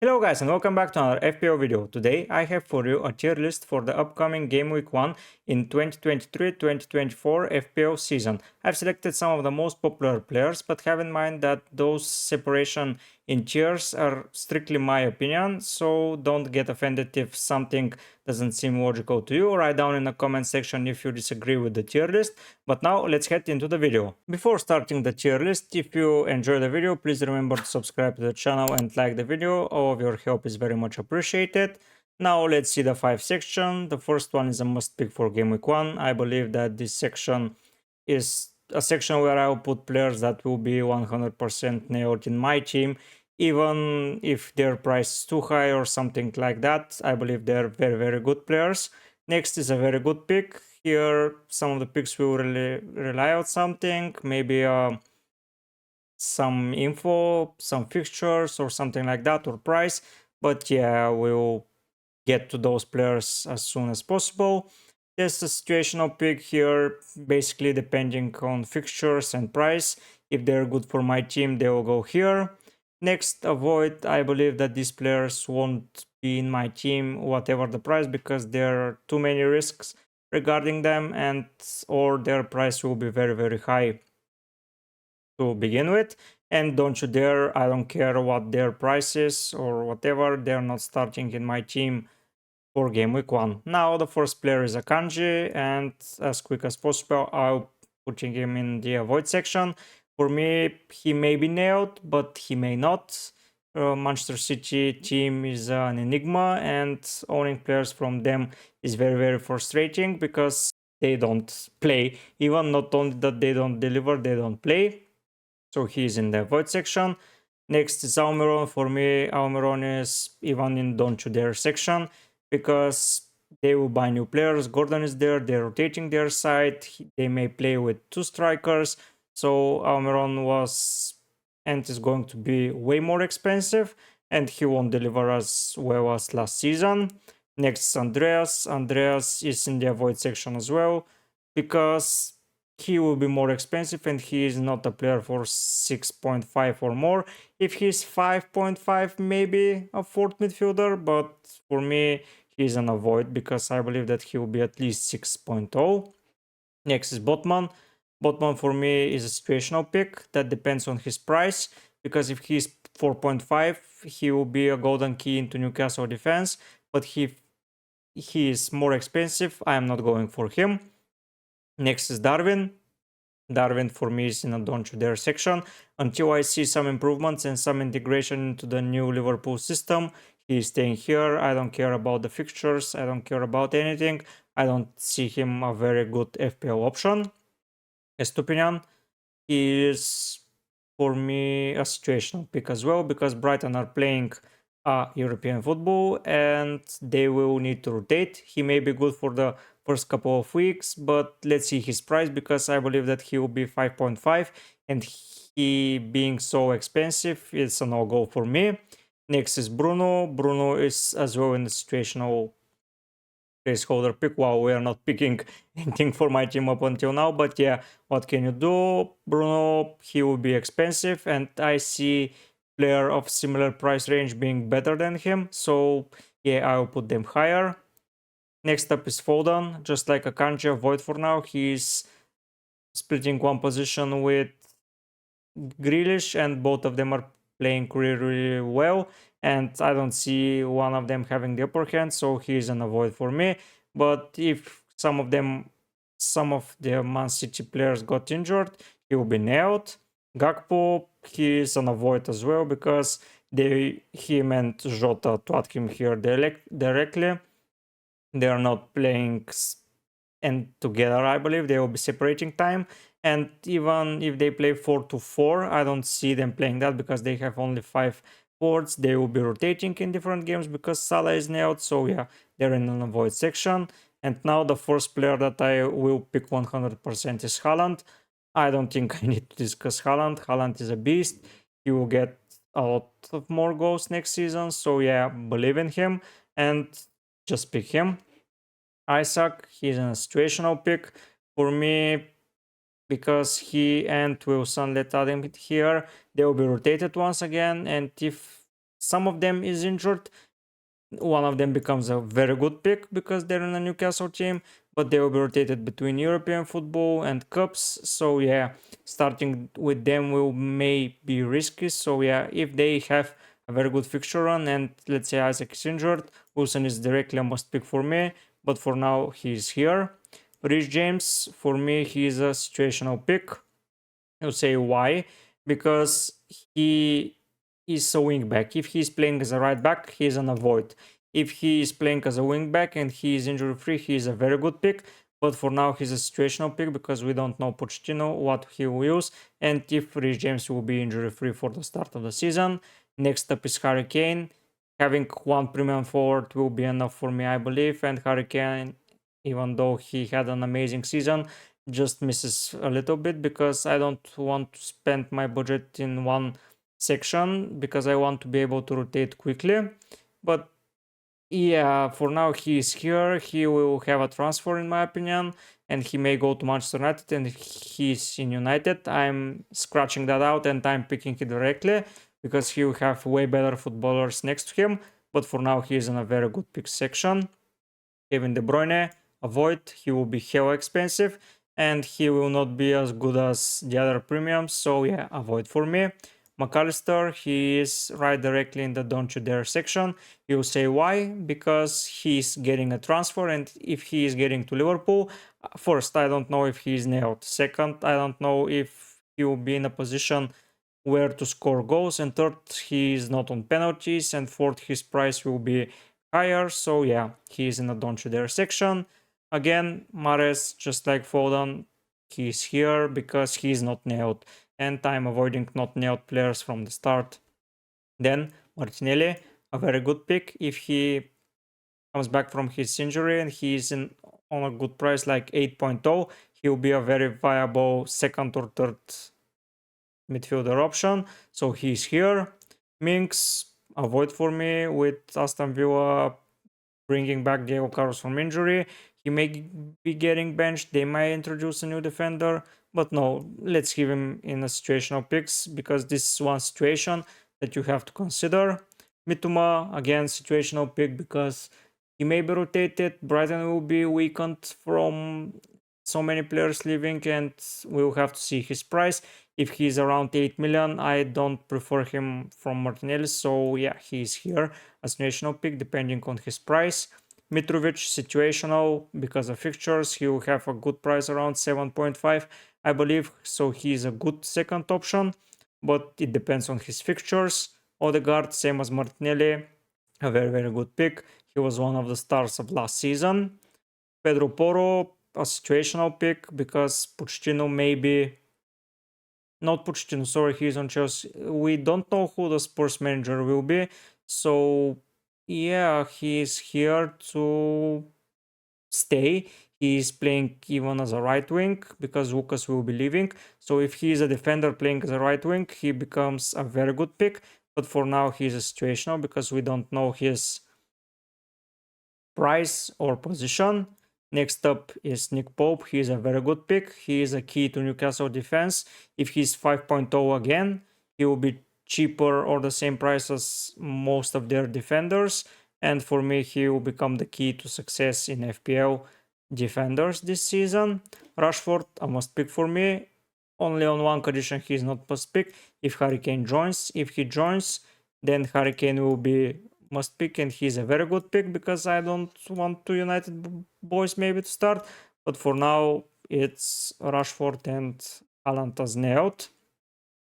Hello guys and welcome back to another FPL video. Today I have for you a tier list for the upcoming Game Week 1 in 2023-2024 FPL season. I've selected some of the most popular players, but have in mind that those separation in tiers are strictly my opinion, so don't get offended if something doesn't seem logical to you. Write down in the comment section if you disagree with the tier list. But now let's head into the video. Before starting the tier list, if you enjoy the video, please remember to subscribe to the channel and like the video. All of your help is very much appreciated. Now let's see the 5 section. The first one is a must pick for Game Week 1. I believe that this section is a section where I'll put players that will be 100% nailed in my team, even if their price is too high or something like that. I believe they're very good players. Next is a very good pick. Here some of the picks will really rely on something, maybe some info, some fixtures or something like that, or price. But yeah, we'll get to those players as soon as possible. There's a situational pick here, basically depending on fixtures and price. If they're good for my team, they will go here. Next, avoid. I believe that these players won't be in my team, whatever the price, because there are too many risks regarding them, and or their price will be very high to begin with. And don't you dare, I don't care what their price is or whatever, they're not starting in my team for Game Week 1. Now the first player is Akanji, and as quick as possible I'll putting him in the avoid section. For me, he may be nailed, but he may not. Manchester City team is an enigma, and owning players from them is very frustrating because they don't play. Even not only that they don't deliver, they don't play. So he's in the avoid section. Next is Almiron. For me, Almiron is even in don't you dare section, because they will buy new players. Gordon is there, they're rotating their side, they may play with two strikers, so Almiron was and is going to be way more expensive, and he won't deliver as well as last season. Next is Andreas. Andreas is in the avoid section as well, because he will be more expensive and he is not a player for 6.5 or more. If he's 5.5, maybe a fourth midfielder, but for me he's an avoid because I believe that he will be at least 6.0. Next is Botman. Botman for me is a situational pick that depends on his price, because if he's 4.5 he will be a golden key into Newcastle defense, but he is more expensive, I am not going for him. Next is Darwin. Darwin for me is in a don't you dare section. Until I see some improvements and some integration into the new Liverpool system, he is staying here. I don't care about the fixtures, I don't care about anything. I don't see him a very good FPL option. Estupinian is for me a situational pick as well, because Brighton are playing European football and they will need to rotate. He may be good for the first couple of weeks, but let's see his price, because I believe that he will be 5.5, and he being so expensive is a no-go for me. Next is Bruno. Bruno is as well in the situational placeholder pick. Wow, we are not picking anything for my team up until now, but yeah, what can you do? Bruno, he will be expensive, and I see player of similar price range being better than him, so yeah, I'll put them higher. Next up is Foden. Just like Akanji, avoid for now. He's splitting one position with Grealish, and both of them are playing really well, and I don't see one of them having the upper hand, so he's an avoid for me. But if some of the Man City players got injured, he will be nailed. Gakpo, he is an avoid as well, because him and Jota to add him here directly. They are not playing and together. I believe they will be separating time, and even if they play 4-4, I don't see them playing that, because they have only 5 forwards. They will be rotating in different games because Salah is nailed, so yeah, they're in an avoid section. And now the first player that I will pick 100% is Haaland. I don't think I need to discuss Haaland. Haaland is a beast. He will get a lot of more goals next season, so yeah, believe in him and just pick him. Isaac, he's a situational pick for me, because he and Wilson, let's add him here, they will be rotated once again, and if some of them is injured, one of them becomes a very good pick because they're in a Newcastle team, but they will be rotated between European football and cups. So yeah, starting with them will may be risky. So yeah, if they have a very good fixture run and let's say Isaac is injured, Wilson is directly a must pick for me. But for now, he's here. Rich James, for me, he's a situational pick. You'll say why? Because he is a wing back. If he's playing as a right back, he's an avoid. If he is playing as a wing back and he is injury free, he is a very good pick. But for now, he's a situational pick because we don't know Pochettino what he will use and if Rich James will be injury free for the start of the season. Next up is Harry Kane. Having one premium forward will be enough for me, I believe. And Harry Kane, even though he had an amazing season, just misses a little bit because I don't want to spend my budget in one section because I want to be able to rotate quickly. But yeah, for now he is here. He will have a transfer in my opinion and he may go to Manchester United and he's in United. I'm scratching that out and I'm picking it directly because he will have way better footballers next to him. But for now he is in a very good pick section. Kevin De Bruyne, avoid, he will be hell expensive and he will not be as good as the other premiums, so yeah, avoid for me. McAllister, he is right directly in the don't you dare section. You'll say why? Because he's getting a transfer and if he is getting to Liverpool, first, I don't know if he's nailed. Second, I don't know if he will be in a position where to score goals, and third, he is not on penalties, and fourth, his price will be higher. So yeah, he is in the don't you dare section. Again, Mahrez, just like Foden, he's here because he's not nailed, and I'm avoiding not nailed players from the start. Then Martinelli, a very good pick if he comes back from his injury and he's in on a good price like 8.0, he'll be a very viable second or third midfielder option. So he's here. Minks, avoid for me with Aston Villa bringing back Diego Carlos from injury. He may be getting benched. They might introduce a new defender. But no, let's give him in a situational picks because this is one situation that you have to consider. Mituma, again, situational pick because he may be rotated. Brighton will be weakened from so many players leaving and we'll have to see his price. If he's around 8 million, I don't prefer him from Martinelli. So yeah, he's here as national pick depending on his price. Mitrovic, situational because of fixtures. He will have a good price around 7.5, I believe. So he's a good second option, but it depends on his fixtures. Odegaard, same as Martinelli, a very, very good pick. He was one of the stars of last season. Pedro Porro, a situational pick because Pochettino maybe not Pochettino, sorry, he's on Chelsea. We don't know who the Spurs manager will be, so yeah, he's here to stay. He's playing even as a right wing because Lucas will be leaving. So if he's a defender playing as a right wing, he becomes a very good pick. But for now, he's a situational because we don't know his price or position. Next up is Nick Pope. He is a very good pick. He is a key to Newcastle defense. If he's 5.0 again, he will be cheaper or the same price as most of their defenders. And for me, he will become the key to success in FPL defenders this season. Rashford, a must pick for me. Only on one condition he is not must pick. If Harry Kane joins. If he joins, then Harry Kane will be must pick and he's a very good pick because I don't want two United boys maybe to start, but for now it's Rashford and Haaland as nailed.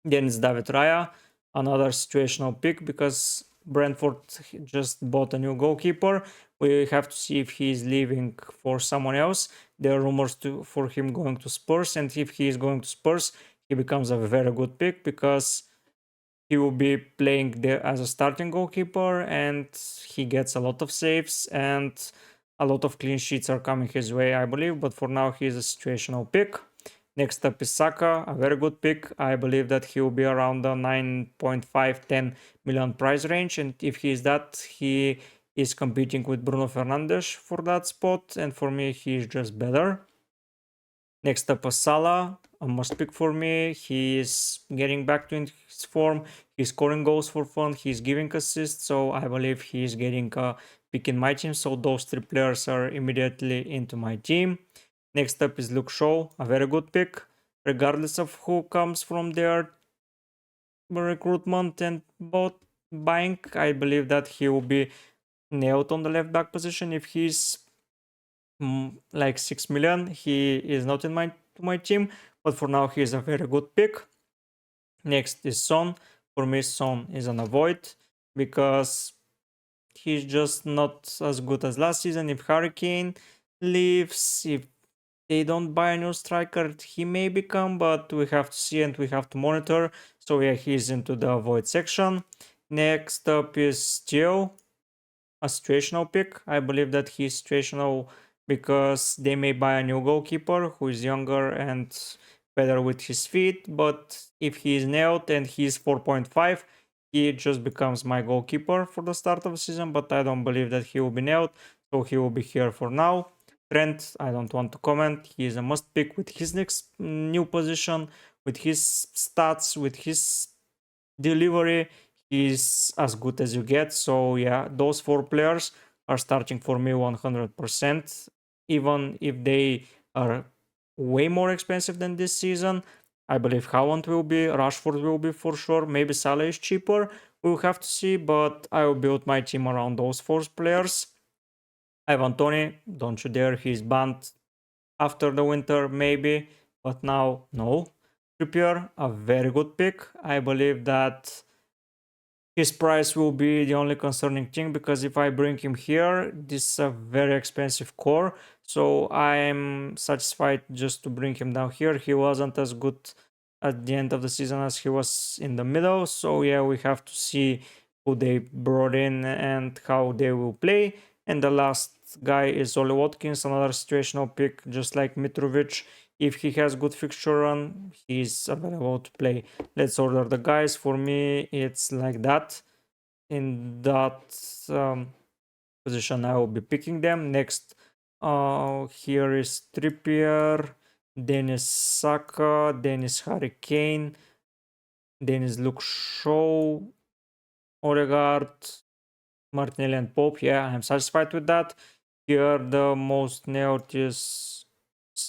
Then it's David Raya, another situational pick because Brentford just bought a new goalkeeper. We have to see if he is leaving for someone else. There are rumors for him going to Spurs, and if he is going to Spurs, he becomes a very good pick because he will be playing there as a starting goalkeeper and he gets a lot of saves and a lot of clean sheets are coming his way, I believe. But for now, he's a situational pick. Next up is Saka, a very good pick. I believe that he will be around the 9.5 10 million price range. And if he is that, he is competing with Bruno Fernandes for that spot. And for me, he is just better. Next up, Salah, a must pick for me. He is getting back to his form. He's scoring goals for fun. He's giving assists. So I believe he's getting a pick in my team. So those three players are immediately into my team. Next up is Luke Shaw, a very good pick. Regardless of who comes from their recruitment and both buying, I believe that he will be nailed on the left back position. If he's like 6 million, he is not in my team, but for now he is a very good pick. Next is Son. For me, Son is an avoid because he's just not as good as last season. If Hurricane leaves, if they don't buy a new striker, he may become, but we have to see and we have to monitor. So yeah, he's into the avoid section. Next up is Gio, a situational pick. I believe that he's situational because they may buy a new goalkeeper who is younger and better with his feet. But if he is nailed and he's 4.5, he just becomes my goalkeeper for the start of the season. But I don't believe that he will be nailed, so he will be here for now. Trent, I don't want to comment. He is a must pick with his next new position, with his stats, with his delivery. He's as good as you get. So yeah, those four players are starting for me 100%, even if they are way more expensive than this season. I believe Haaland will be, Rashford will be for sure. Maybe Salah is cheaper. We'll have to see, but I will build my team around those four players. Ivan Toney, don't you dare, he's banned after the winter, maybe, but now, no. Trippier, a very good pick. I believe that his price will be the only concerning thing because if I bring him here, this is a very expensive core. So I'm satisfied just to bring him down here. He wasn't as good at the end of the season as he was in the middle. So yeah, we have to see who they brought in and how they will play. And the last guy is Oli Watkins, another situational pick, just like Mitrovic. If he has good fixture run, he's available to play. Let's order the guys. For me, it's like that. In that position, I will be picking them. Next, here is Trippier, Dennis Saka, Dennis Hurricane, Dennis Luke Shaw, Odegaard, Martinelli and Pope. Yeah, I'm satisfied with that. Here, the most nailed is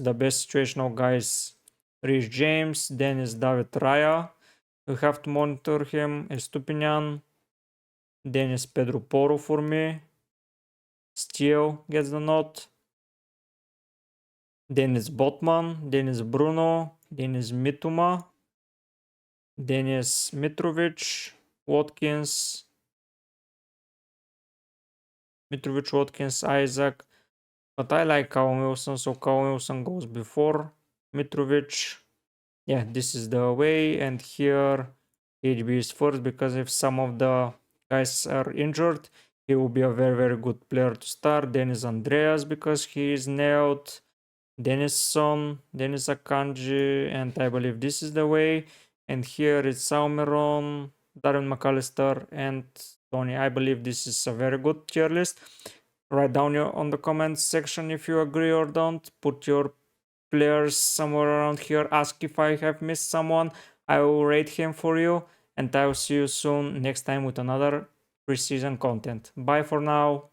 the best situational guys. Rich James, Dennis David Raya. We have to monitor him. Estupinian, Dennis Pedro Porro for me. Steele gets the nod. Dennis Botman, Dennis Bruno, Dennis Mituma, Dennis Mitrovic, Watkins, Mitrovic, Watkins, Isaac. But I like Callum Wilson, so Callum Wilson goes before Mitrovic. Yeah, this is the way, and here HB is first because if some of the guys are injured, he will be a very, very good player to start. Then is Andreas because he is nailed. Dennis Son, Dennis Akanji, and I believe this is the way. And here it's Saumeron, Darren McAllister, and Tony. I believe this is a very good tier list. Write down on the comments section if you agree or don't. Put your players somewhere around here. Ask if I have missed someone. I will rate him for you. And I will see you soon next time with another preseason content. Bye for now.